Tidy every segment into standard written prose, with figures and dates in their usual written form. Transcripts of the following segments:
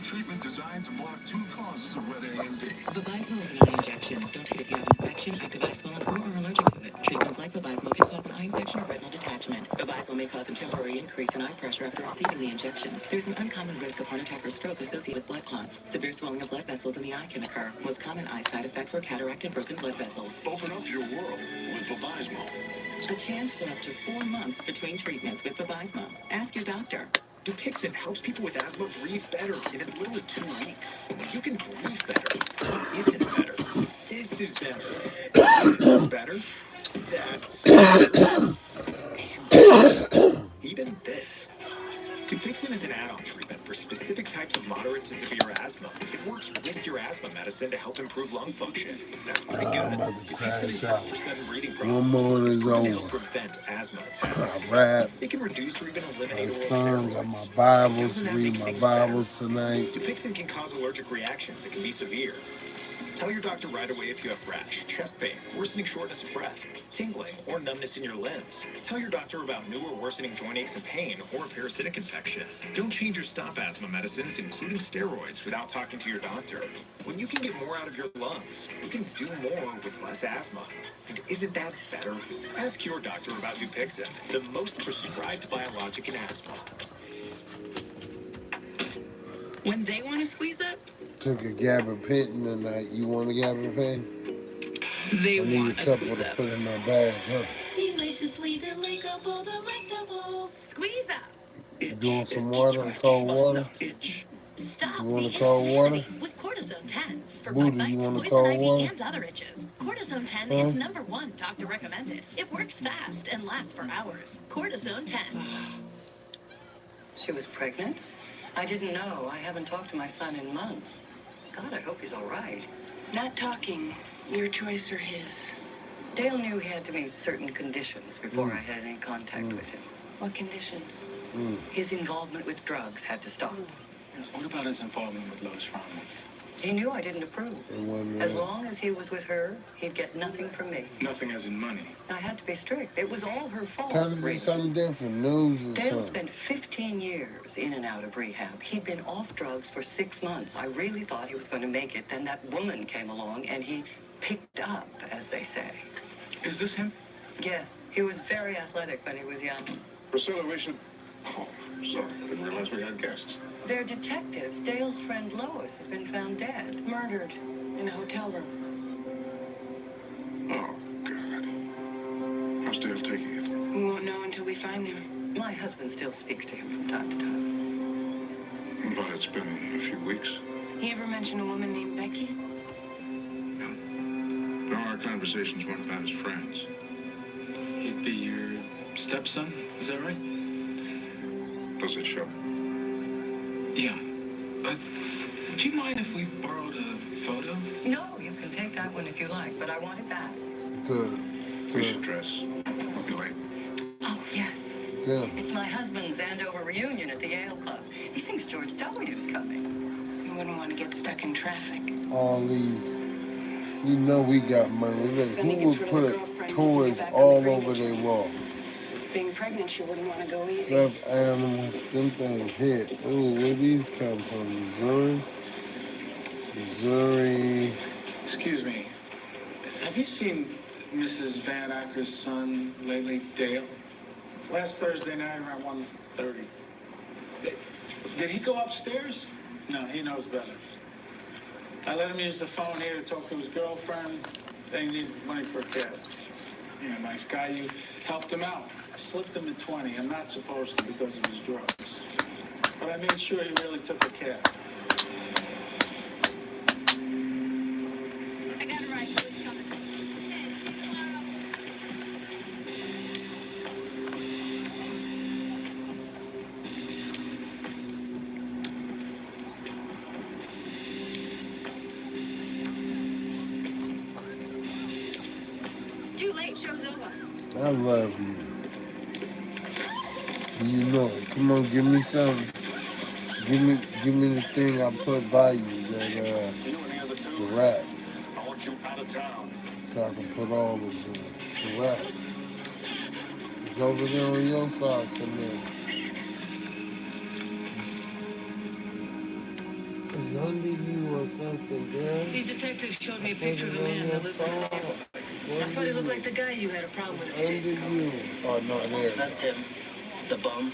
treatment designed to block 2 causes of wet AMD. Vabysmo is an eye injection. Don't take it if you have an infection, active eye swelling, or are allergic to it. Treatments like Vabysmo can cause an eye infection or retinal detachment. Vabysmo may cause a temporary increase in eye pressure after receiving the injection. There's an uncommon risk of heart attack or stroke associated with blood clots. Severe swelling of blood vessels in the eye can occur. Most common eye side effects are cataract and broken blood vessels. Open up your world with Vabysmo. A chance for up to 4 months between treatments with Vabysmo. Ask your doctor. Dupixent helps people with asthma breathe better in as little as 2 weeks. You can breathe better. What isn't better? This is better. This is better. That's better. And even this. Dupixent is an add-on treatment for specific types of moderate to severe asthma. It works with your asthma medicine to help improve lung function. That's pretty good. Dupixent is good for sudden breathing problems. 1 more is It's proven to over. help prevent asthma attacks. Rap. It can reduce or even eliminate My oral son got steroids. my Bibles, Doesn't that read make my things Bibles tonight. Dupixent can cause allergic reactions that can be severe. Tell your doctor right away if you have rash, chest pain, worsening shortness of breath, tingling, or numbness in your limbs. Tell your doctor about new or worsening joint aches and pain or a parasitic infection. Don't change or stop asthma medicines, including steroids, without talking to your doctor. When you can get more out of your lungs, you can do more with less asthma. And isn't that better? Ask your doctor about Dupixent, the most prescribed biologic in asthma. When they want to squeeze up, Took a gabapentin tonight. You want a gabapentin? they I need a want a couple squeeze to up. put in my bag, huh? Deliciously delectable, delectables. Squeeze up. You doing some water, cold water? Stop You want the a cold water? insanity with Cortisone 10 for Booty, bug you bites, want a poison cold ivy, water? and other itches. Cortisone 10 Huh? is #1 doctor recommended. It works fast and lasts for hours. Cortisone 10. She was pregnant? I didn't know. I haven't talked to my son in months. God, I hope he's all right. Not talking. Your choice or his? Dale knew he had to meet certain conditions before I had any contact with him. What conditions? His involvement with drugs had to stop. What about his involvement with Lois Frommel? He knew I didn't approve. And when, As long as he was with her, he'd get nothing from me. Nothing as in money. I had to be strict. It was all her fault. tell us really. something different, news or Dale something. spent 15 years in and out of rehab. He'd been off drugs for 6 months. I really thought he was going to make it. Then that woman came along and he picked up, as they say. Is this him? Yes, he was very athletic when he was young. Priscilla, we should... Oh, sorry. I didn't realize we had guests. They're detectives. Dale's friend Lois has been found dead. Murdered in a hotel room. Oh, God. How's Dale taking it? We won't know until we find him. My husband still speaks to him from time to time. But it's been a few weeks. He ever mention a woman named Becky? No, our conversations weren't about his friends. He'd be your stepson, is that right? Does it show? Yeah. Do you mind if we borrowed a photo? No, you can take that one if you like, but I want it back. Good. We should Good. dress. We'll be late. Oh, yes. Good. It's my husband's Andover reunion at the Yale Club. He thinks George W.'s coming. You wouldn't want to get stuck in traffic. All these, you know we got money. Look, Sonny who gets would rid of put the girlfriend, toys get back on all the over gravy their train. wall? Being pregnant, you wouldn't want to go easy. Stuffed animals, them things hit. Ooh, where these come from? Missouri? Missouri. Excuse me. Have you seen Mrs. Van Acker's son lately, Dale? Last Thursday night around 1:30. Did he go upstairs? No, he knows better. I let him use the phone here to talk to his girlfriend. They need money for a cab. Yeah, nice guy. You helped him out. I slipped him at 20. I'm not supposed to because of his drugs. But I made sure he really took a cab. I got it right. Who's coming? Too late. Show's over. I love you. You know it. Come on, give me something. Give me the thing I put by you, that You and the other two, the rap, I want you out of town. so I can put all of the rap. It's over there on your side somewhere. It's under you or something, girl. These detectives showed me a picture of a man that lives in the neighborhood. I thought he looked like the guy you had a problem with a few days Under ago. you. Oh, no, there. That's him. The bum.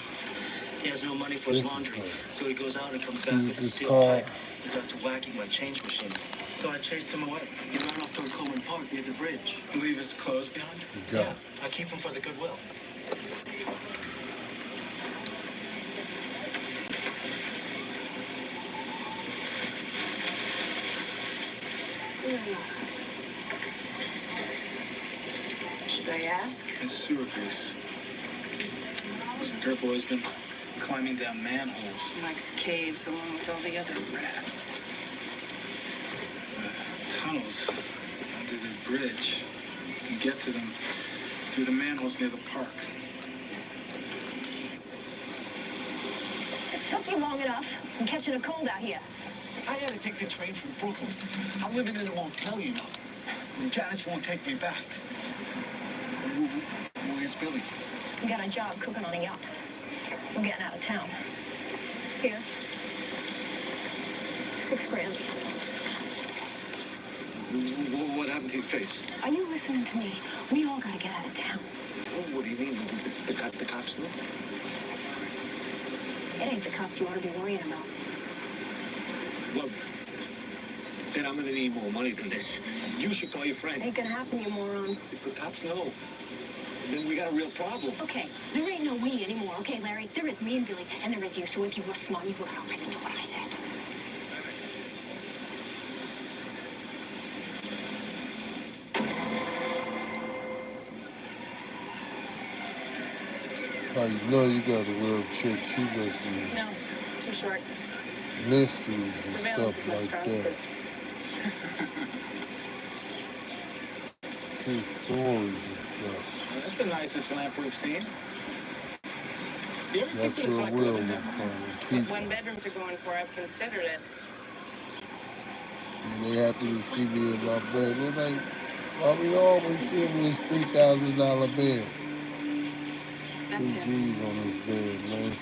He has no money for his laundry, so he goes out and comes back with a steel pipe. He starts whacking my change machines. So I chased him away. He ran off toward Coleman Park near the bridge. Leave his clothes behind? Yeah, I keep him for the goodwill. Should I ask? It's sewer grease. Listen, her boy's been climbing down manholes. Mike's caves along with all the other rats. Tunnels under the bridge. You can get to them through the manholes near the park. It took you long enough. I'm catching a cold out here. I had to take the train from Brooklyn. I'm living in a motel, you know. And Janice won't take me back. Where's Billy? I got a job cooking on a yacht. I'm getting out of town. Here. 6 grand. What happened to your face? Are you listening to me? We all gotta get out of town. What do you mean? The cops know? It ain't the cops you ought to be worrying about. Well, then I'm gonna need more money than this. You should call your friend. Ain't gonna happen, you moron. If the cops know, then we got a real problem. Okay, there ain't no we anymore, okay, Larry? There is me and Billy, and there is you. So if you were smart, you were gonna listen to what I said. Oh, you know you got a real chick. She listen No, too short. to mysteries and Surveillance stuff is my like strong that. suit. True stories and stuff. That's the nicest lamp we've seen. You ever think That's what it's your like will, living there? McCormick. Keep When bedrooms are going for, I've considered it. and they happy to see me in my bed. They're like, why we always see me in this $3,000 bed? That's 3 it. G's on this bed, man.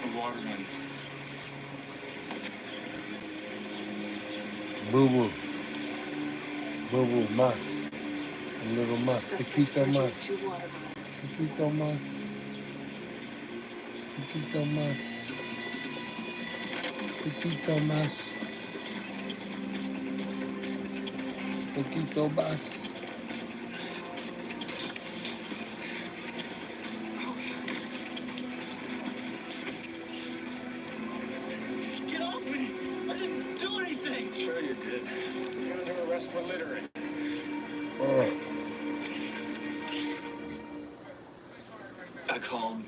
A waterman. Boo boo. Boo boo, más. A little más. Suspect Poquito purchased más. 2 water bottles. Poquito más. Poquito más. Poquito más. Poquito más. Get off me! I didn't do anything! Sure you did. You're gonna do arrest for littering. I called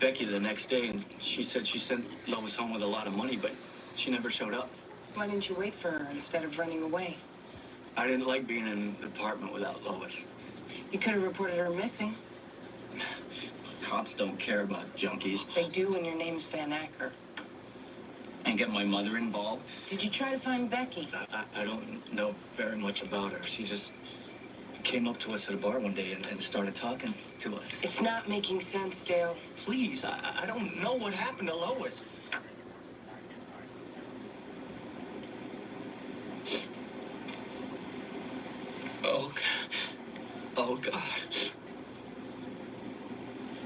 Becky the next day, and she said she sent Lois home with a lot of money, but she never showed up. Why didn't you wait for her instead of running away? I didn't like being in the apartment without Lois. You could have reported her missing. Cops don't care about junkies. They do when your name's Van Acker. And get my mother involved. Did you try to find Becky? I don't know very much about her. She just came up to us at a bar one day and started talking to us. It's not making sense, Dale. Please, I don't know what happened to Lois. Oh, God. Oh, God.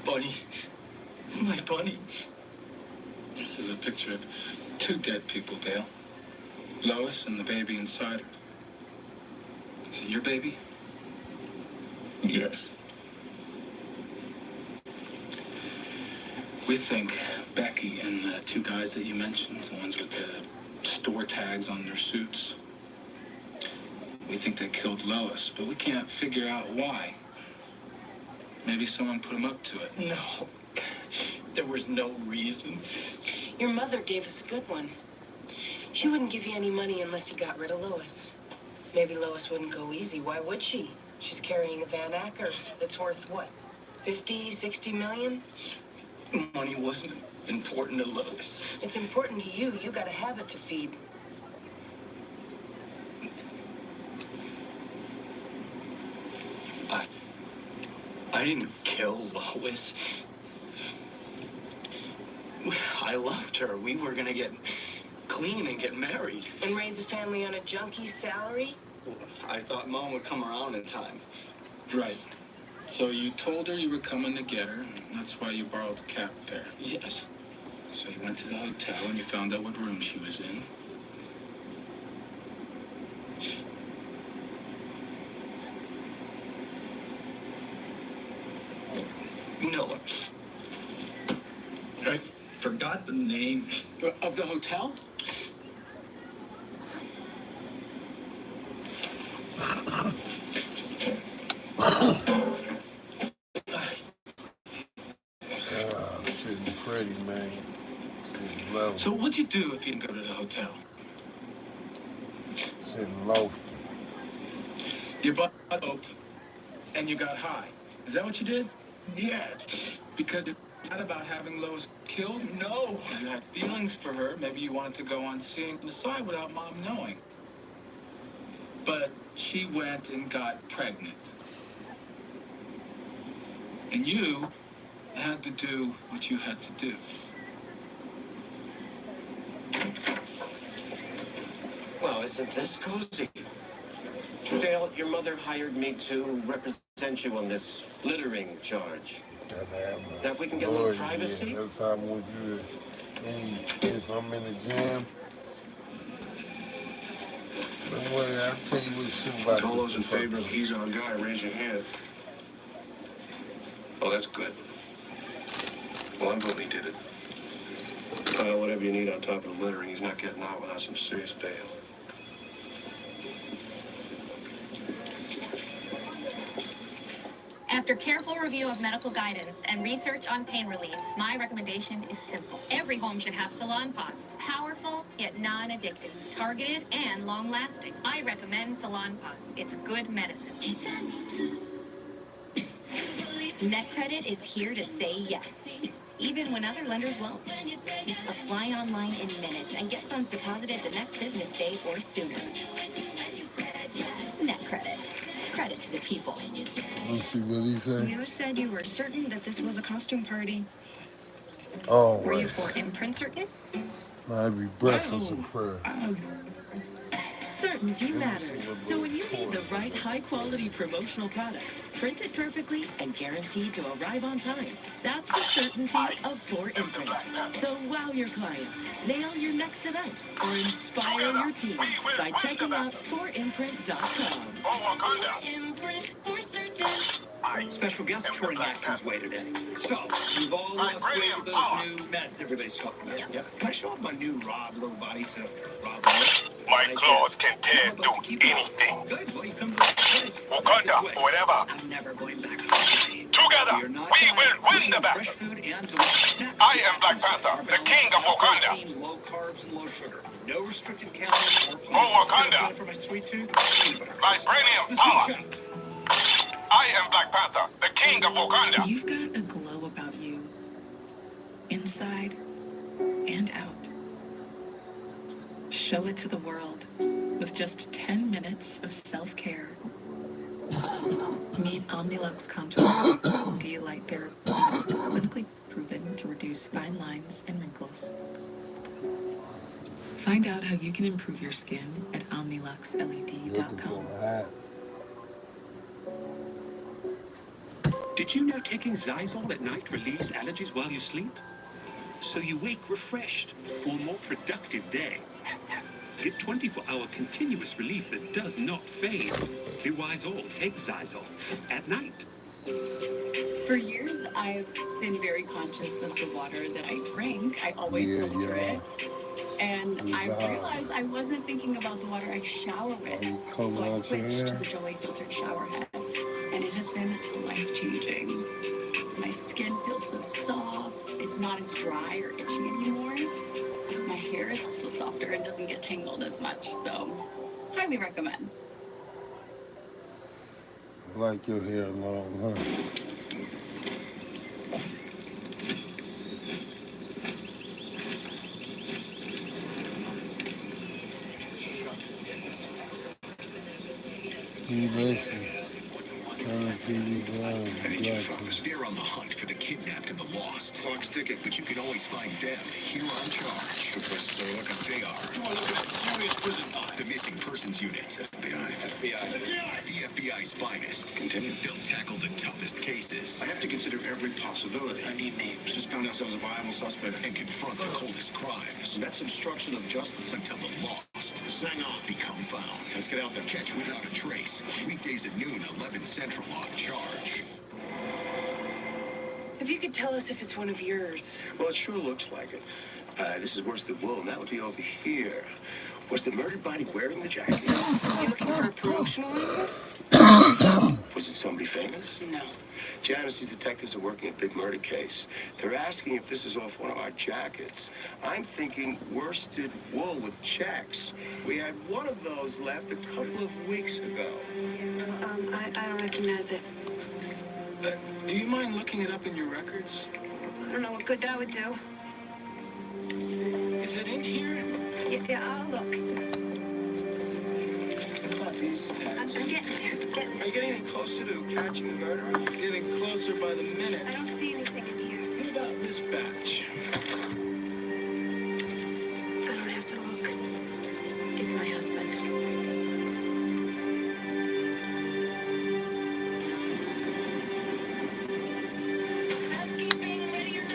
Bunny. My bunny. This is a picture of 2 dead people, Dale. Lois and the baby inside her. Is it your baby? Yes. We think Becky and the 2 guys that you mentioned, the ones with the store tags on their suits, we think they killed Lois, but we can't figure out why. Maybe someone put them up to it. No. There was no reason. Your mother gave us a good one. She wouldn't give you any money unless you got rid of Lois. Maybe Lois wouldn't go easy. Why would she? She's carrying a Van Acker that's worth what? 50, 60 million? Money wasn't important to Lois. It's important to you. You got a habit to feed. I didn't kill Lois. I loved her. We were gonna get clean and get married. And raise a family on a junkie's salary? I thought Mom would come around in time. Right. So you told her you were coming to get her, and that's why you borrowed the cab fare. Yes. So you went to the hotel and you found out what room she was in. No. I forgot the name. Of the hotel? Sitting pretty, man. Sitting low. So what'd you do if you didn't go to the hotel? Sitting low. You bought dope and you got high. Is that what you did? Yes. Because you thought about having Lois killed? No. You had feelings for her. Maybe you wanted to go on seeing the side without Mom knowing. But she went and got pregnant. And you had to do what you had to do. Well, isn't this cozy? Dale, your mother hired me to represent you on this littering charge. Now, if we can get a little privacy. That's how I want you to, if I'm in the gym. Don't worry, I'll tell you what shit about All those in this. favor of he's our guy, raise your hand. Oh, that's good. Well, I'm glad he did it. Whatever you need on top of the littering, he's not getting out without some serious bail. After careful review of medical guidance and research on pain relief, my recommendation is simple. Every home should have Salon Pots. Powerful, yet non-addictive. Targeted and long-lasting. I recommend Salon Pots. It's good medicine. NetCredit is here to say yes, even when other lenders won't. Apply online in minutes and get funds deposited the next business day or sooner. NetCredit. Credit to the people. Let's see what he said. You said you were certain that this was a costume party. Oh, Were you for imprint certain? My every breath is a prayer. Certainty matters. So when you need the right high-quality promotional products, printed perfectly and guaranteed to arrive on time, that's the certainty of 4imprint. So wow your clients, nail your next event, or inspire your team by checking out 4imprint.com. 4imprint for certain. Special guest touring napkins way today. So, you've all lost weight with those new meds everybody's talking about. Yes. Yeah. Can I show off my new Rob little body to Rob? My clothes can tear do anything. Good, well, you come to the place. Wakanda, whatever. I'm never going back. Together, we will win the battle. Fresh food and delicious snacks. I am Black Panther, the king of Wakanda. Protein, low carbs and low sugar. No restricted calories or For Wakanda. For my sweet tooth. Vibranium power. I am Black Panther, the king of Wakanda. You've got a glow about you, inside and out. Show it to the world with just 10 minutes of self-care. Meet Omnilux Contour D-Light Therapy, clinically proven to reduce fine lines and wrinkles. Find out how you can improve your skin at OmniluxLED.com. Did you know taking Zysol at night relieves allergies while you sleep? So you wake refreshed for a more productive day. Get 24-hour continuous relief that does not fade. Be wise all. Take Zysol at night. For years, I've been very conscious of the water that I drink. I always filter it. And I realized I wasn't thinking about the water I shower with. So I switched to the Joy filtered shower head. And it has been life-changing. My skin feels so soft. It's not as dry or itchy anymore. My hair is also softer and doesn't get tangled as much. So, highly recommend. I like your hair long, huh? You listen. I need you to focus. They're on the hunt for the kidnapped and the lost. Clock's ticking. But you can always find them here on charge. Good place to start looking. They are. You are looking at serious prison time. The Missing Persons Unit. FBI. The FBI's finest. Continue. They'll tackle the toughest cases. I have to consider every possibility. I need names. Just found ourselves a viable suspect. And confront the coldest crimes. That's obstruction of justice. Until the lost. Hang on. Become found. Let's get out there. Catch Without a Trace. Weekdays at noon, 11 Central on Charge. If you could tell us if it's one of yours. Well, it sure looks like it. This is worse than wool, and that would be over here. Was the murdered body wearing the jacket? You looking for a promotional angle? Was it somebody famous? No. Janice's detectives are working a big murder case. They're asking if this is off one of our jackets. I'm thinking worsted wool with checks. We had one of those left a couple of weeks ago. I don't recognize it. Do you mind looking it up in your records? I don't know what good that would do. Is it in here? Yeah, I'll look. What about these tags? I'm getting there. Are you getting any closer to catching the murderer? Getting closer by the minute. I don't see anything in here. What about this batch? I don't have to look. It's my husband. Housekeeping, ready or not.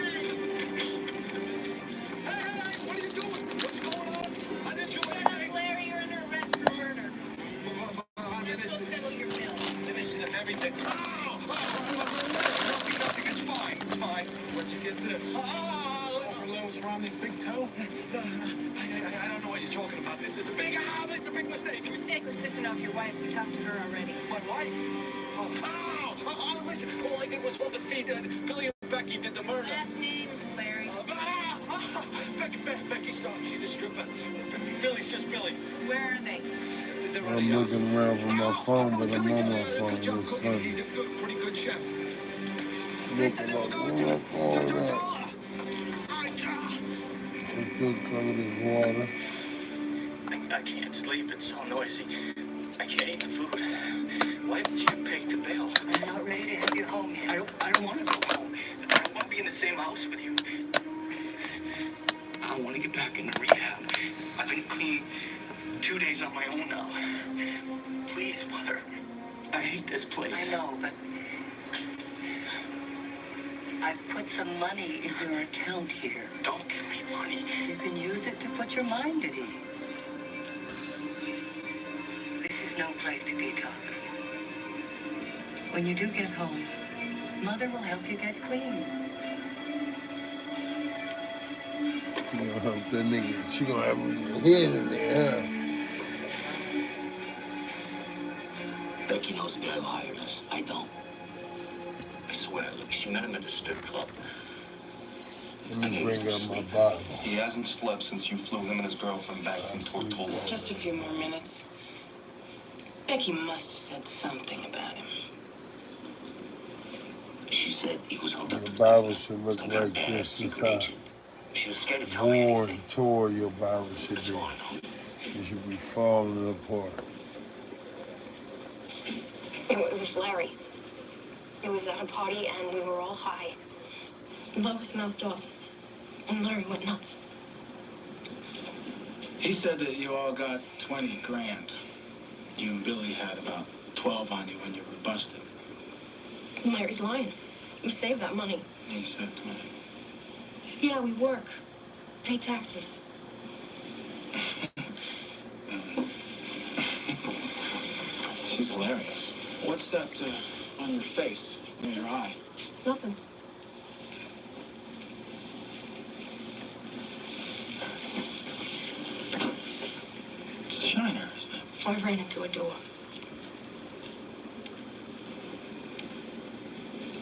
Hey, what are you doing? What's going on? I didn't do Shut up, Larry. You're under arrest for murder. Let's go settle your bill. Listen, if everything... Nothing, it's fine. It's fine. Where'd you get this? Over Lois Romney's big toe? I don't know what you're talking about. This is a big... it's a big mistake. The mistake was pissing off your wife. We talked to her already. My wife? Listen, all I did was hold the feet. Billy and Becky did the murder. Last names, Larry. Becky Stark, she's a stripper. Billy's just Billy. Where are they? I'm looking around for my phone, but I'm on my phone. It's funny. He's a pretty good chef. Looking up, pull up all that. Let's drink some of this water. I can't sleep. It's so noisy. I can't eat the food. Why didn't you pay the bill? I'm not ready to have you home yet. I don't want to go home. I don't want to be in the same house with you. I want to get back into rehab. I've been clean 2 days on my own now. Please, Mother. I hate this place. I know, but I've put some money in your account here. Don't give me money. You can use it to put your mind at ease. This is no place to detox. When you do get home, Mother will help you get clean. She gonna help that nigga. She gonna have him get head in there, huh? Becky knows the guy who hired us. I don't. I swear, look, she met him at the strip club. Let me bring up my Bible. He hasn't slept since you flew him and his girlfriend back from Tortola. Just a few more minutes. Becky must have said something about him. She said he was hooked up Your to Bible should look like this. This how She was scared to tell me war anything. and tore your Bible should be. You should be falling apart. It was Larry. It was at a party and we were all high. Lois mouthed off and Larry went nuts. He said that you all got 20 grand. You and Billy had about 12 on you when you were busted. Larry's lying. We saved that money. He said 20. Yeah, we work. Pay taxes. She's hilarious. What's that on your face, near your eye? Nothing. It's a shiner, isn't it? I ran into a door.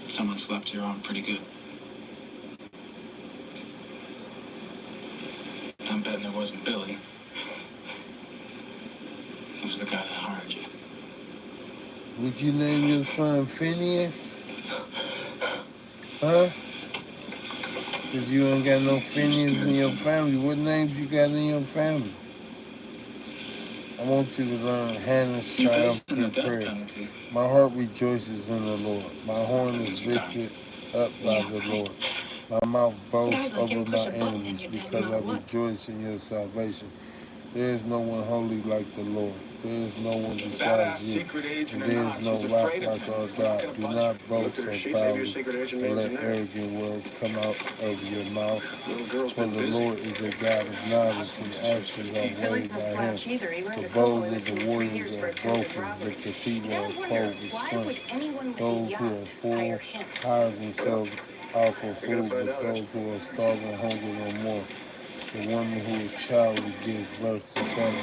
Someone slept your arm pretty good. I'm betting it wasn't Billy. It was the guy that hired you. Would you name your son Phineas? Huh? Because you ain't got no Phineas in your family. What names you got in your family? I want you to learn Hannah's You're facing the triumphant death prayer. penalty. My heart rejoices in the Lord. My horn That is means you die. lifted up by the Lord. My mouth boasts Guys like him over push my a button enemies and you're dead because no I matter what. rejoice in your salvation. There is no one holy like the Lord. There is no one Badass besides you. secret agent And or there not, is no she's rock afraid of like him. our I'm not God. gonna Do budge. not Looked boast at her so sheet, maybe your proudly secret agent or means let in there. arrogant words come out of your mouth. Little girl's For been the busy. Lord is a God of knowledge, and actions are Billy's weighed no by him. slouch either. He learned The a couple bows in of the school 3 warriors years for are attempted broken, robbery. but the feeble You are gotta wonder, clothed with why would strength. anyone with a Those who are yacht full hire him? hire themselves out for You're food, gonna find but out. those who are starving hunger no more. The woman who is childless gives birth to seven,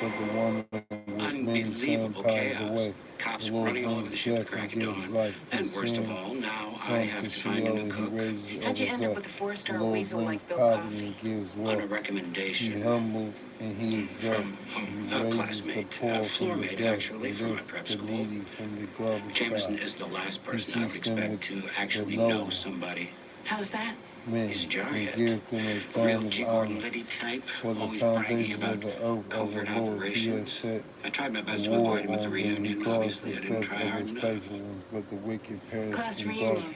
but the woman with many sons Unbelievable pines chaos. away. Cops The Lord running all over brings the ship to death and crack of gives dawn. life. He And worst of sends all, now I some have to to find a Sheol, new and he cook. raises How'd you others end up up. with a The 4-star Lord weasel brings like Bill poverty Coffey? and gives On a wealth. He recommendation humbles and he exalts. from He a raises the classmate, a poor floor from the mate dust actually, and from my lifts prep the school. needy from the garbage Jameson pile. is the last He person I would seeks them with expect to the actually noble know somebody. How's that? men He's a and jarhead. gives them a A real throne of G. honor. Gordon Liddy type, For the always bragging foundations about of the earth are the covert Lord. He has operations. set I tried my the best to war avoid him at the on them. He reunion. guards the Obviously, I didn't step try of hard his enough. faithful ones, but the wicked perish Class in reunion. darkness.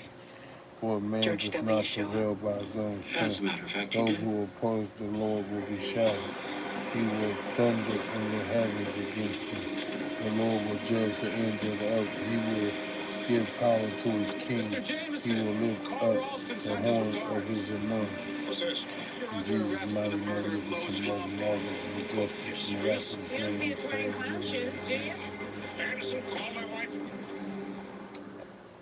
For a man George does W. not show up? prevail by his own As strength. a matter of fact, you Those did. who oppose the Lord will be shattered. He will thunder in the heavens against them. The Lord will judge the ends of the earth. He will give power to his king. He will lift up the horn of his anointing. In Jesus' mighty name, give us some more marvelous and justice, miraculous You don't see name. us wearing clown shoes, do you? Anderson, call my wife.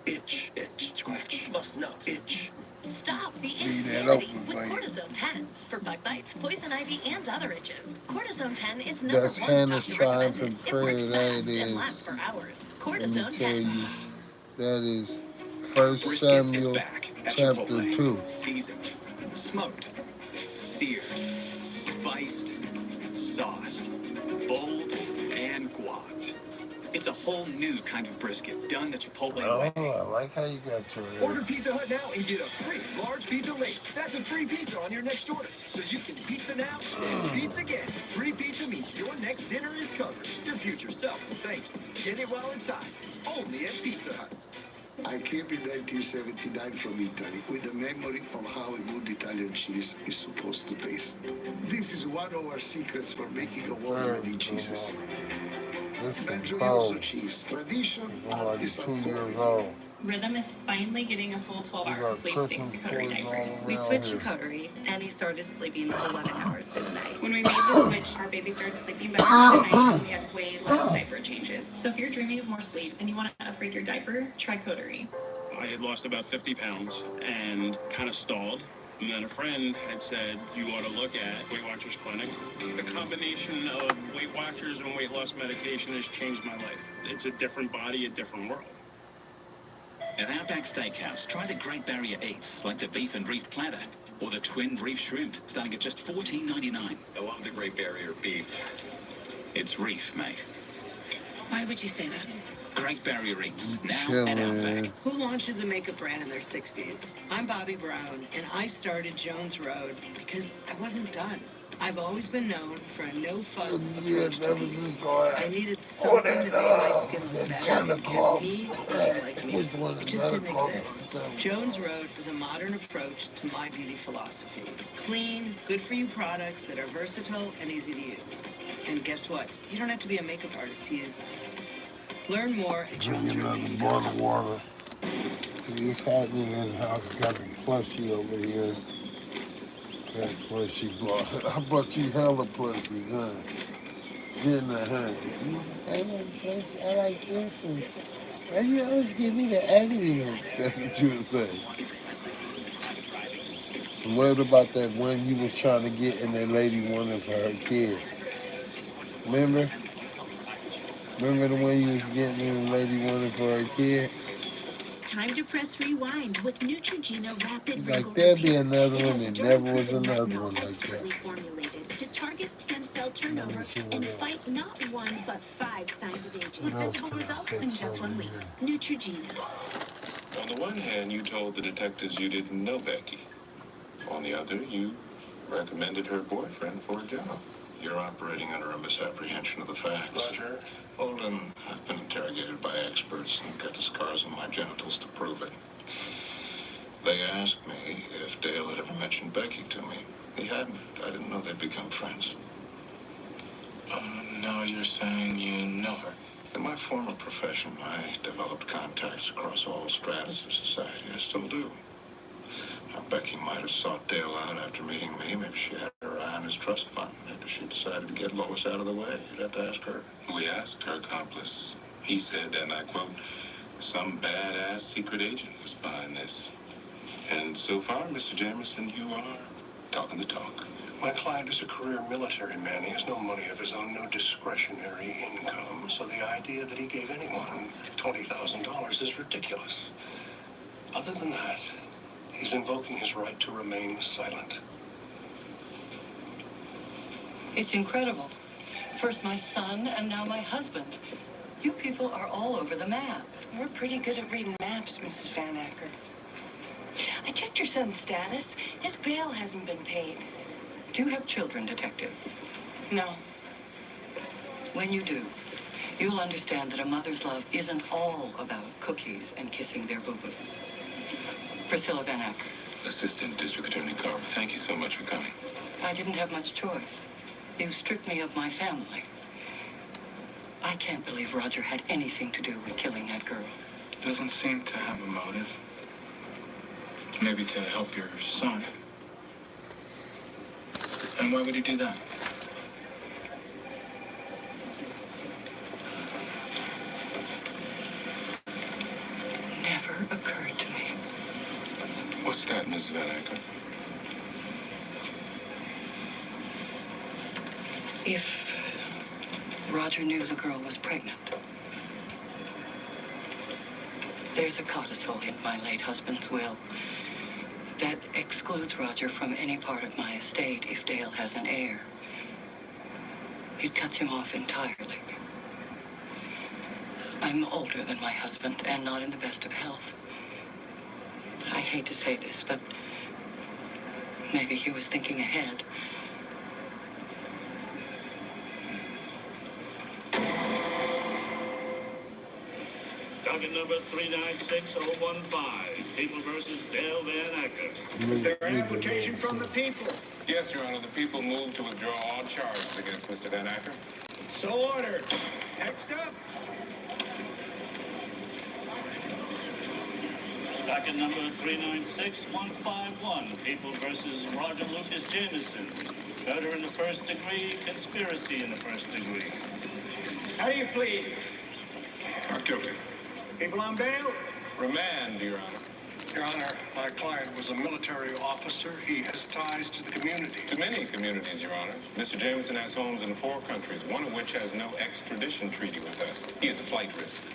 Itch, scratch, must not itch. Stop the Leave that insanity open, with baby. Cortisone 10 for bug bites, poison ivy, and other itches. Cortisone 10 is That's #1 Hannah's doctor recommended. triumphant It prayer. works That fast it and is. lasts for hours. Let me Cortisone tell 10. you, that is 1 Brisket is Samuel back at chapter Chipotle. 2. Seasoned, smoked, seared, spiced, sauced, bold, and guac. It's a whole new kind of brisket done the Chipotle way. Oh, I like how you got your Order Pizza Hut now and get a free large pizza late. That's a free pizza on your next order. So you can pizza now and pizza again. Free pizza means your next dinner is covered. Your future self will thank you. Get it while it's hot. Only at Pizza Hut. I came in 1979 from Italy with the memory of how a good Italian cheese is supposed to taste. This is one of our secrets for making award-winning cheeses. Belgioioso cheese. Tradition is 2 years old. Rhythm is finally getting a full 12 hours of sleep thanks to coterie diapers. We switched to coterie, and he started sleeping 11 hours a night. When we made the switch, our baby started sleeping better at night, and we had way less diaper changes. So if you're dreaming of more sleep and you want to upgrade your diaper, try coterie. I had lost about 50 pounds and kind of stalled. And then a friend had said, you ought to look at Weight Watchers Clinic. The combination of Weight Watchers and weight loss medication has changed my life. It's a different body, a different world. At Outback Steakhouse, try the Great Barrier Eats, like the beef and reef platter, or the twin reef shrimp, starting at just $14.99. I love the Great Barrier beef. It's reef, mate. Why would you say that? Great Barrier Eats, now Chilling. at Outback. Who launches a makeup brand in their 60s? I'm Bobby Brown, and I started Jones Road because I wasn't done. I've always been known for a no-fuss approach to beauty. I needed something that made my skin look better, me looking like me. It just didn't exist. Jones Road is a modern approach to my beauty philosophy. Clean, good-for-you products that are versatile and easy to use. And guess what? You don't have to be a makeup artist to use them. Learn more at Drink another bottle of water. It's happening in the house. Got the plushie over here. That plushie brought. I brought you hella plushies, huh? Didn't I, huh? I like this, I like this, and why you always give me the ugly one? That's what you would say. And what about that one you was trying to get and that lady wanted for her kid? Remember? Remember the one you was getting and the lady wanted for her kid? Time to press rewind with Neutrogena Rapid Like Wrinkle there'd be Repair. another It one has and never was germ-proven another retinol one like expertly that. formulated to target skin cell turnover and fight not 1 but 5 signs of aging with visible results in just 1 week. Neutrogena. On the one hand, you told the detectives you didn't know Becky. On the other, you recommended her boyfriend for a job. You're operating under a misapprehension of the facts. Roger. Holden, I've been interrogated by experts and got the scars on my genitals to prove it. They asked me if Dale had ever mentioned Becky to me. He hadn't. I didn't know they'd become friends. Now you're saying you know her. In my former profession, I developed contacts across all stratas of society. I still do. Now, Becky might have sought Dale out after meeting me. Maybe she had her eye on his trust fund. Maybe she decided to get Lois out of the way. You'd have to ask her. We asked her accomplice. He said, and I quote, some badass secret agent was behind this. And so far, Mr. Jameson, you are talking the talk. My client is a career military man. He has no money of his own, no discretionary income. So the idea that he gave anyone $20,000 is ridiculous. Other than that, he's invoking his right to remain silent. It's incredible. First my son, and now my husband. You people are all over the map. We're pretty good at reading maps, Mrs. Van Acker. I checked your son's status. His bail hasn't been paid. Do you have children, Detective? No. When you do, you'll understand that a mother's love isn't all about cookies and kissing their boo-boos. Priscilla Van Acker. Assistant District Attorney Carver, thank you so much for coming. I didn't have much choice. You stripped me of my family. I can't believe Roger had anything to do with killing that girl. Doesn't seem to have a motive. Maybe to help your son. And why would he do that? Never occurred to me. What's that, Miss Van Acker? If Roger knew the girl was pregnant, there's a codicil in my late husband's will that excludes Roger from any part of my estate if Dale has an heir. It cuts him off entirely. I'm older than my husband and not in the best of health. I hate to say this, but maybe he was thinking ahead. Docket number 396015, People versus Dale Van Acker. Is there an application from the people? Yes, Your Honor. The people move to withdraw all charges against Mr. Van Acker. So ordered. Next up. Docket number 396151, People versus Roger Lucas Jameson. Murder in the first degree, conspiracy in the first degree. How do you plead? Not guilty. People on bail? Remand, Your Honor. Your Honor, my client was a military officer. He has ties to the community. To many communities, Your Honor. Mr. Jameson has homes in 4 countries, one of which has no extradition treaty with us. He is a flight risk.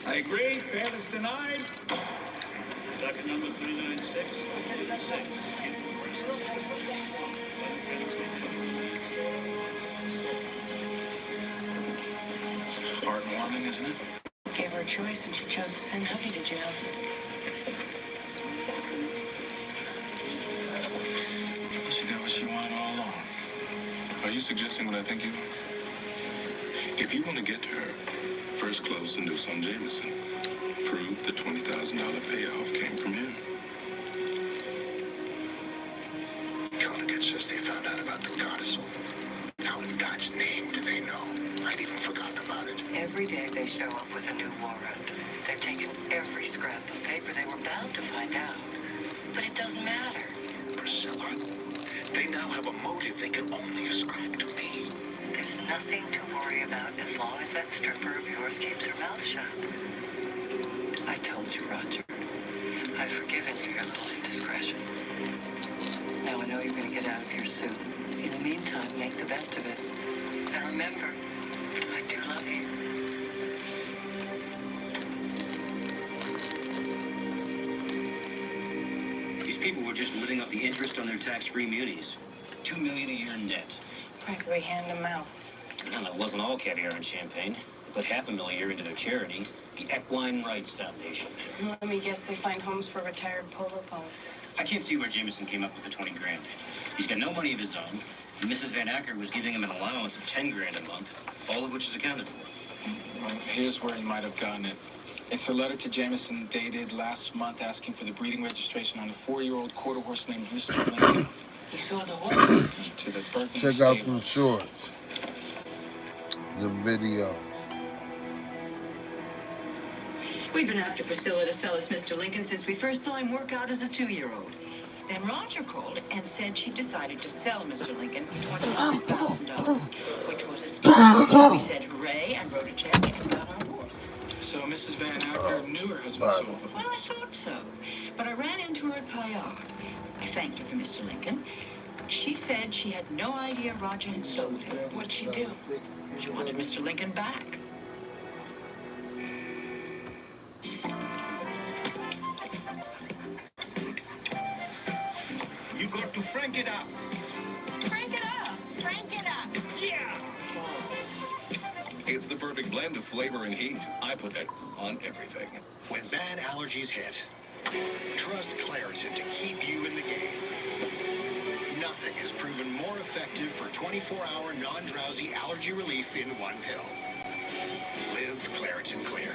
I agree. Bail is denied. Docket number 396. Heartwarming, isn't it? Gave her a choice and she chose to send hubby to jail. She got what she wanted all along. Are you suggesting what I think you are? If you want to get to her, first close the noose on Jameson. Prove the $20,000 payoff came from him. Colligan says they found out about the codicil. How in God's name do they know? I'd even forgotten about it. Every day they show up with a new warrant. They're taking every scrap of paper. They were bound to find out. But it doesn't matter. Priscilla, they now have a motive they can only ascribe to me. There's nothing to worry about as long as that stripper of yours keeps her mouth shut. I told you, Roger. I've forgiven you your little indiscretion. Now I know you're going to get out of here soon. In the meantime, make the best of it. And remember, I do love you. These people were just living off the interest on their tax-free munis. $2 million a year net. Practically hand to mouth. And it wasn't all caviar and champagne. They put $500,000 a year into their charity, the Equine Rights Foundation. Let me guess, they find homes for retired polo ponies. I can't see where Jameson came up with the 20 grand. He's got no money of his own. Mrs. Van Acker was giving him an allowance of 10 grand a month, all of which is accounted for. Well, here's where he might have gotten it. It's a letter to Jameson dated last month asking for the breeding registration on a 4-year-old quarter horse named Mr. Lincoln. He sold the horse. To the Bergen Check out stable. them shorts. The video. We've been after Priscilla to sell us Mr. Lincoln since we first saw him work out as a 2-year-old. Then Roger called and said she decided to sell Mr. Lincoln for $25,000, which was a steal. We said hooray and wrote a check and got our horse. So Mrs. Van Acker knew her husband sold the Well, I horse. thought so. But I ran into her at Payard. I thanked her for Mr. Lincoln. She said she had no idea Roger had sold him. What'd she do? She wanted Mr. Lincoln back. You got to crank it up. Crank it up! Crank it up! Yeah! It's the perfect blend of flavor and heat. I put that on everything. When bad allergies hit, trust Claritin to keep you in the game. Nothing has proven more effective for 24-hour non-drowsy allergy relief in one pill. Live Claritin Clear.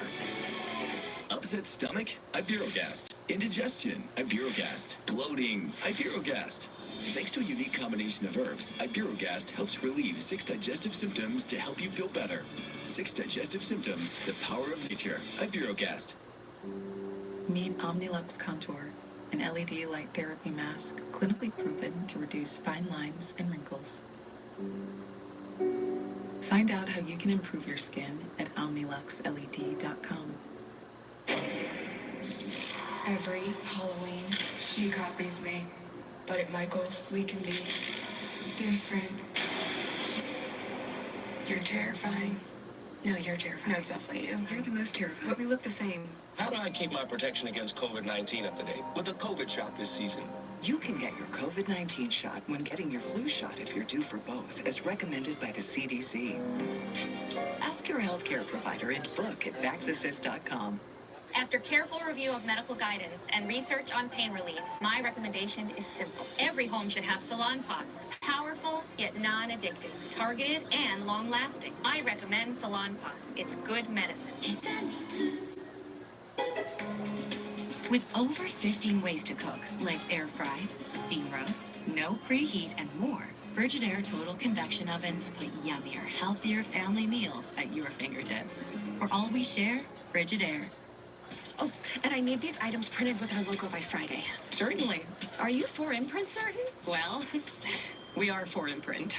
Upset stomach? Ibirogast. Indigestion? Ibirogast. Bloating? Ibirogast. Thanks to a unique combination of herbs, Ibirogast helps relieve 6 digestive symptoms to help you feel better. 6 digestive symptoms, the power of nature. Ibirogast. Meet Omnilux Contour, an LED light therapy mask clinically proven to reduce fine lines and wrinkles. Find out how you can improve your skin at OmniluxLED.com. Every Halloween, she copies me. But at Michael's, we can be different. You're terrifying. No, you're terrifying. No, it's definitely you. You're the most terrifying. But we look the same. How do I keep my protection against COVID-19 up to date with a COVID shot this season? You can get your COVID-19 shot when getting your flu shot if you're due for both, as recommended by the CDC. Ask your healthcare provider and book at VaxAssist.com. After careful review of medical guidance and research on pain relief, my recommendation is simple. Every home should have salon pots. Powerful, yet non-addictive. Targeted and long-lasting. I recommend salon pots. It's good medicine. With over 15 ways to cook, like air fry, steam roast, no preheat, and more, Frigidaire Total Convection Ovens put yummier, healthier family meals at your fingertips. For all we share, Frigidaire. Oh, and I need these items printed with our logo by Friday. Certainly. Are you for imprint certain? Well, we are for imprint.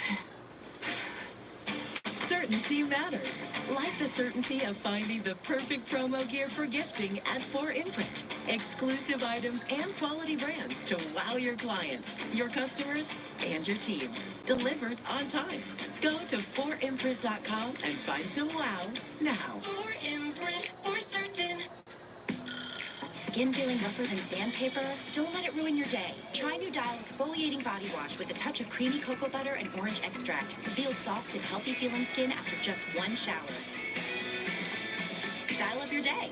Certainty matters. Like the certainty of finding the perfect promo gear for gifting at 4imprint. Exclusive items and quality brands to wow your clients, your customers, and your team. Delivered on time. Go to 4imprint.com and find some wow now. 4imprint for certain. Skin feeling rougher than sandpaper? Don't let it ruin your day. Try new Dial Exfoliating Body Wash with a touch of creamy cocoa butter and orange extract. Feel soft and healthy feeling skin after just one shower. Dial up your day.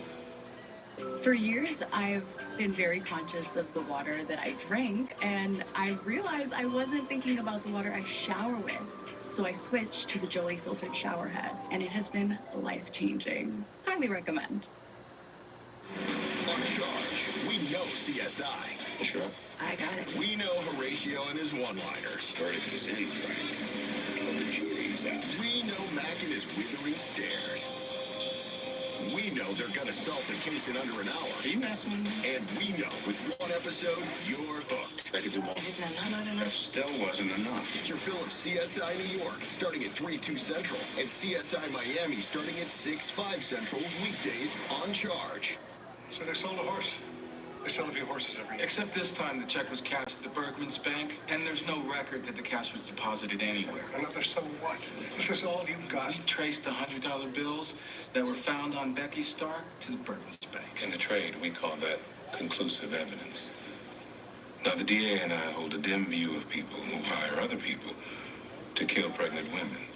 For years, I've been very conscious of the water that I drink, and I realized I wasn't thinking about the water I shower with. So I switched to the Jolie filtered shower head, and it has been life-changing. Highly recommend. On charge, we know CSI. Sure. I got it. We know Horatio and his one-liners. Verdict is in, Frank. But the jury's out. We know Mac and his withering stares. We know they're gonna solve the case in under an hour. Are you messing with me? And we know with one episode, you're hooked. I could do more. Is that not enough? That still wasn't enough. Get your fill of CSI New York, starting at 3/2 Central, and CSI Miami, starting at 6/5 Central, weekdays on Charge. So they sold a horse. They sell a few horses every year. Except this time the check was cashed at the Bergman's bank, and there's no record that the cash was deposited anywhere. Another so what? This is all you got. We traced the $100 bills that were found on Becky Stark to the Bergman's bank. In the trade, we call that conclusive evidence. Now, the DA and I hold a dim view of people who hire other people to kill pregnant women.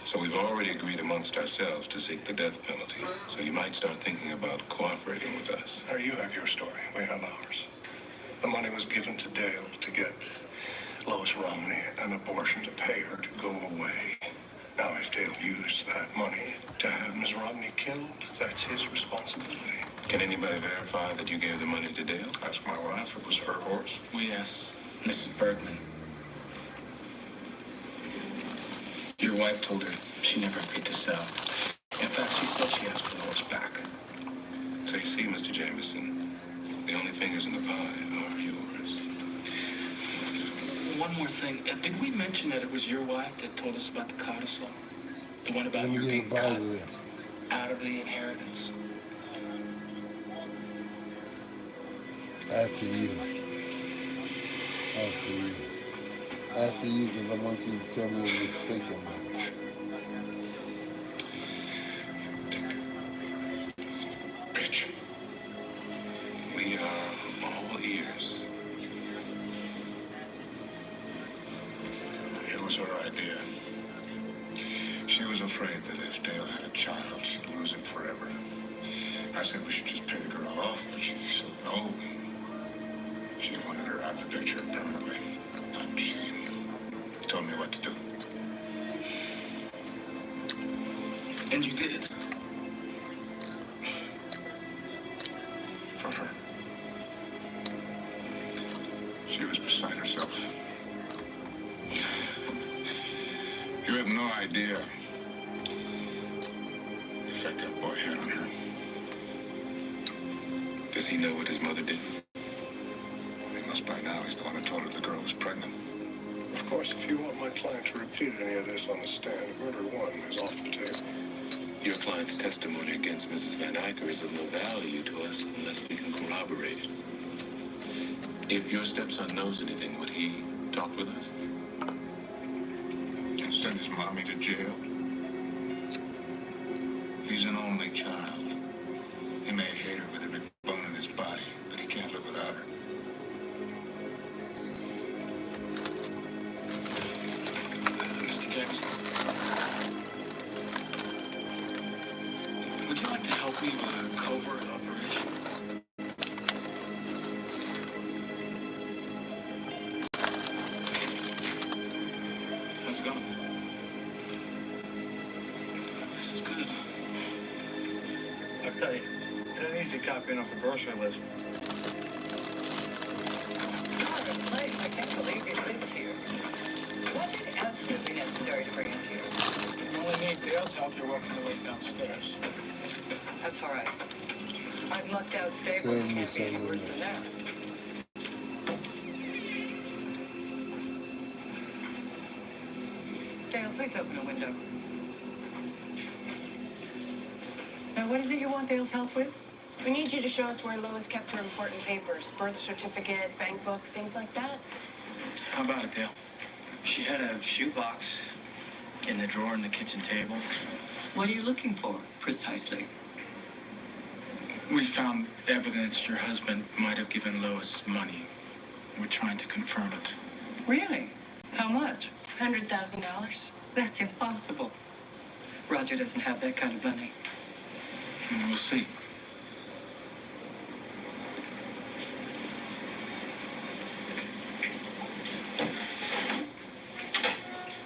So we've already agreed amongst ourselves to seek the death penalty. So you might start thinking about cooperating with us. Now, you have your story. We have ours. The money was given to Dale to get Lois Romney an abortion to pay her to go away. Now, if Dale used that money to have Ms. Romney killed, that's his responsibility. Can anybody verify that you gave the money to Dale? Ask my wife. It was her horse. We asked Mrs. Bergman. Your wife told her she never agreed to sell. In fact, she said she asked for the horse back. So you see, Mr. Jameson, the only fingers in the pie are yours. One more thing. Did we mention that it was your wife that told us about the codicil? The one about you being cut out of the inheritance? After you. After you. After you, because I want you to tell me what you're thinking about. Bitch. We are all ears. It was her idea. She was afraid that if Dale had a child, she'd lose him forever. I said we should just pay the girl off, but she said no. She wanted her out of the picture permanently. But she told me what to do. And you did it. For her. She was beside herself. You have no idea the effect that boy had on her. Does he know what his mother did? He must by now. He's the one who told her the girl was pregnant. Of course, if you want my client to repeat any of this on the stand, murder one is off the table. Your client's testimony against Mrs. Van Acker is of no value to us unless we can corroborate it. If your stepson knows anything, would he talk with us? And send his mommy to jail? He's an only child. He may hate her with every bone in his body, but he can't live without her. Mr. Jackson, would you like to help me with a covert operation? How's it going? This is good. I'll tell you, it ain't easy copying off a grocery list. I can't believe you lived here. Was it absolutely necessary to bring us here? You only need Dale's help. You're welcome to wait downstairs. That's all right. I've lucked out stable. It can't be any worse than that. Dale, please open a window. Now, what is it you want Dale's help with? We need you to show us where Lois kept her important papers, birth certificate, bank book, things like that. How about it, Dale? She had a shoebox in the drawer in the kitchen table. What are you looking for, precisely? We found evidence your husband might have given Lois money. We're trying to confirm it. Really? How much? $100,000. That's impossible. Roger doesn't have that kind of money. We'll see.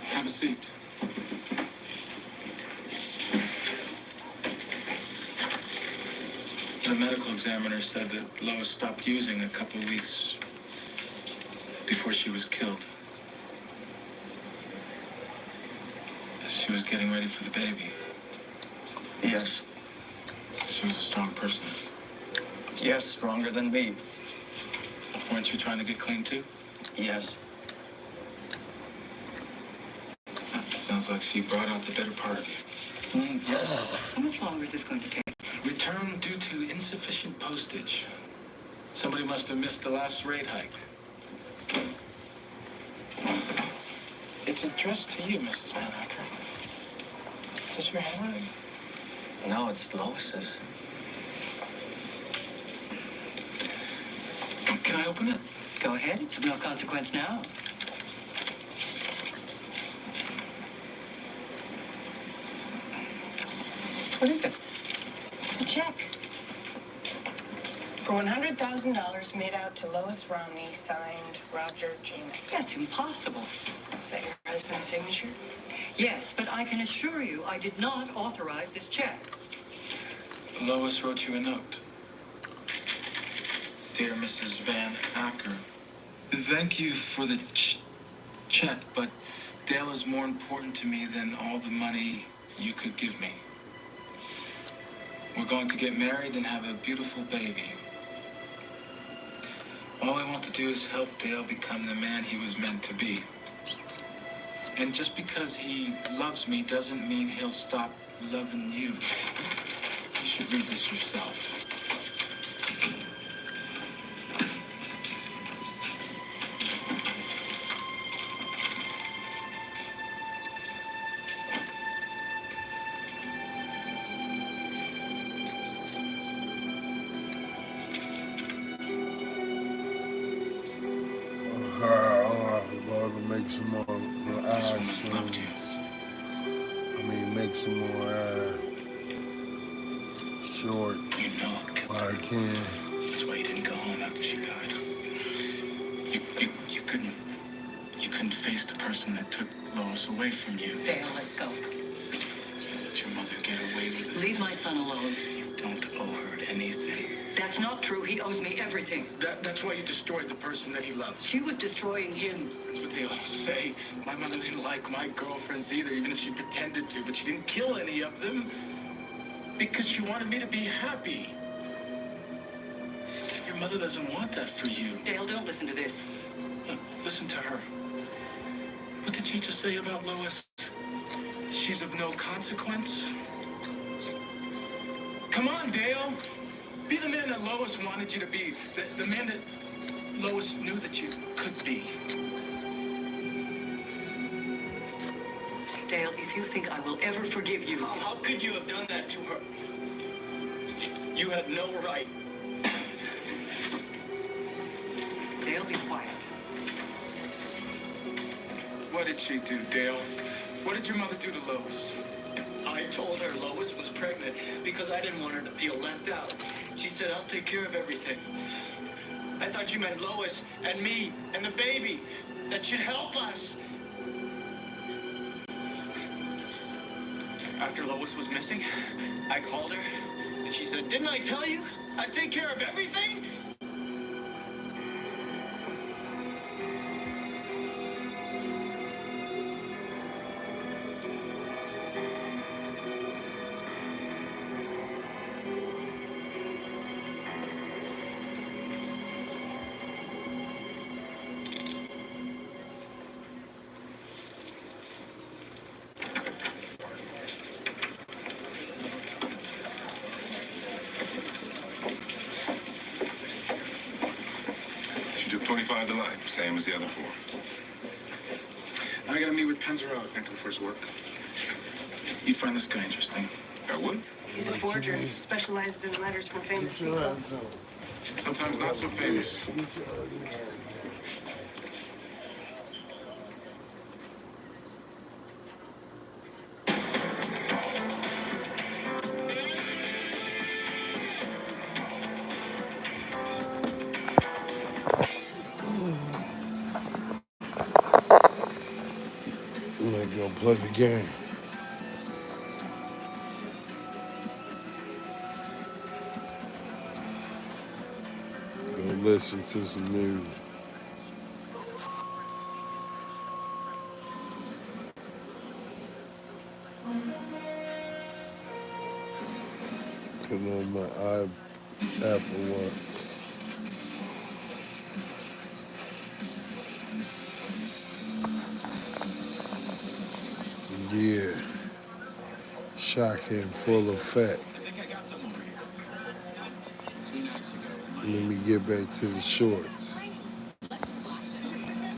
Have a seat. The medical examiner said that Lois stopped using a couple of weeks before she was killed. She was getting ready for the baby. Yes. She was a strong person. Yes, stronger than me. Weren't you trying to get clean too? Yes. Sounds like she brought out the better part of you. Yes. How much longer is this going to take? Return due to insufficient postage. Somebody must have missed the last rate hike. It's addressed to you, Mrs. Van Acker. Is this your handwriting? No, it's Lois's. Can I open it? Go ahead. It's of no consequence now. What is it? It's a check. For $100,000 made out to Lois Romney, signed Roger James. That's impossible. Is that your husband's signature? Yes, but I can assure you I did not authorize this check. Lois wrote you a note. Dear Mrs. Van Acker, thank you for the check, but Dale is more important to me than all the money you could give me. We're going to get married and have a beautiful baby. All I want to do is help Dale become the man he was meant to be. And just because he loves me doesn't mean he'll stop loving you. You should read this yourself. Going to make some more options. Make some more short. You know it killed her. I can. That's why you didn't go home after she died. You couldn't face the person that took Lois away from you. Dale, let's go. You let your mother get away with it. Leave my son alone. You don't owe her anything. That's not true. He owes me everything. That's why you destroyed the person that he loved. She was destroying him. That's what they all say. My mother didn't like my girlfriends either, even if she pretended to, but she didn't kill any of them because she wanted me to be happy. Your mother doesn't want that for you. Dale, don't listen to this. Look, listen to her. What did she just say about Lois? She's of no consequence? Come on, Dale. Be the man that Lois wanted you to be. The man that Lois knew that you could be. Dale, if you think I will ever forgive you... How could you have done that to her? You had no right. Dale, be quiet. What did she do, Dale? What did your mother do to Lois? I told her Lois was pregnant because I didn't want her to feel left out. She said, I'll take care of everything. I thought you meant Lois and me and the baby. That should help us. After Lois was missing, I called her and she said, didn't I tell you I'd take care of everything? She took 25 to life, same as the other 4. I gotta meet with Penzarello, thank him for his work. You'd find this guy interesting. I would? He's a forger. Specializes in letters from famous people. Sometimes not so famous. I'm gonna go play the game. Go listen to some music. Put on my Apple Watch. Yeah, Shaka in full effect. I got some over here. 2 nights ago. Let me get back to the shorts.